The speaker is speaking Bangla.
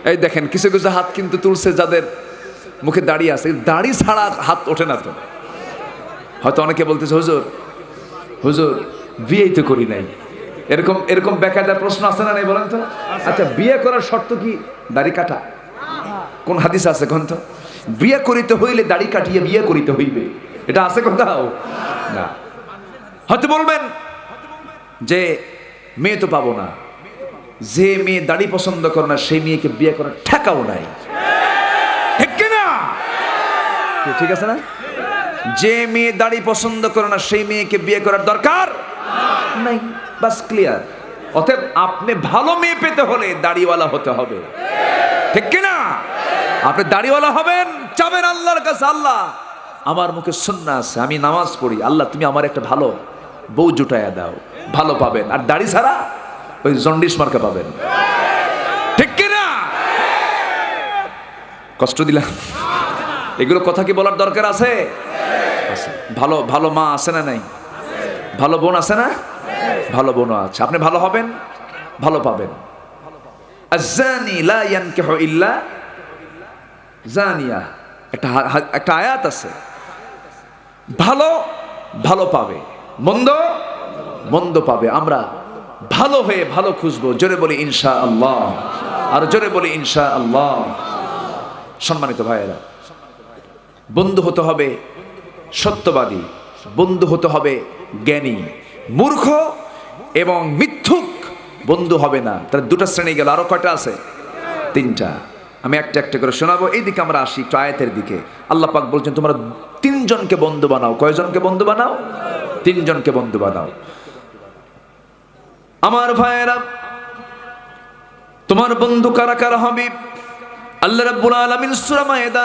এই দেখেন কিছু কিছু হাত কিন্তু তুলছে যাদের মুখে দাড়ি আছে, দাড়ি ছাড়া হাত ওঠে না তো। হয়তো অনেকে বলতেছে হুজুর হুজুর বিয়েই তো করি নাই, এরকম এরকম বেকায়দার প্রশ্ন আছে না নাই বলেন তো? আচ্ছা, বিয়ে করার শর্ত কি দাড়ি কাটা? কোন হাদিস আছে কোন তো? বিয়ে করিতে হইলে দাড়ি কাটিয়ে বিয়ে করিতে হইবে, এটা আছে কোথাও? না। হয়তো বলবেন যে মেয়ে তো পাবো না, যে মেয়ে দাড়ি পছন্দ করে না সেই মেয়েকে বিয়ে করার ঠেকাও নাই, ঠিক কিনা? ঠিক আছে না? যে মেয়ে দাড়ি পছন্দ করে না সেই মেয়েকে বিয়ে করার দরকার নাই, বাস ক্লিয়ার। অতএব আপনি ভালো মেয়ে পেতে হলে দাড়িওয়ালা হতে হবে, ঠিক কিনা? আপনি দাড়িওয়ালা হবেন, চাবেন আল্লাহর কাছে, আল্লাহ আমার মুখে সুন্নাহ আছে, আমি নামাজ পড়ি, আল্লাহ তুমি আমার একটা ভালো বউ জুটাইয়া দাও, ভালো পাবেন। আর দাড়ি ছাড়া ওই জন্ডিস মার্কা পাবেন, ঠিক কিনা? কষ্ট দিলাম? এগুলো কথা কি বলার দরকার আছে? ভালো ভালো মা আছে না নাই? ভালো বোন আছে না? ভালো বোনও আছে। আপনি ভালো হবেন, ভালো পাবেন। আয-যানি লা ইয়ানকিহু ইল্লা জানিয়া, একটা আয়াত আছে। ভালো ভালো পাবে, মন্দ মন্দ পাবে। আমরা ভালো হয়ে ভালো খুঁজবো, জোরে বলি ইনশাআল্লাহ, আর জোরে বলি ইনশাআল্লাহ। সম্মানিত ভাইয়েরা, বন্ধু হতে হবে সত্যবাদী, বন্ধু হতে হবে জ্ঞানী। মূর্খ এবং মিথ্যুক বন্ধু হবে না। তার দুটো শ্রেণী গেল, আরো কয়টা আছে? তিনটা। আমি একটা একটা করে শোনাবো। এইদিকে আমরা আসি একটু আয়াতের দিকে। আল্লাহ পাক বলছেন তোমরা তিনজনকে বন্ধু বানাও। কয়জনকে বন্ধু বানাও? তিনজনকে বন্ধু বানাও। আমার ভাইয়েরা, তোমার বন্ধু কারা কারা হবে? আল্লাহ রাব্বুল আলামিন সূরা মায়েদা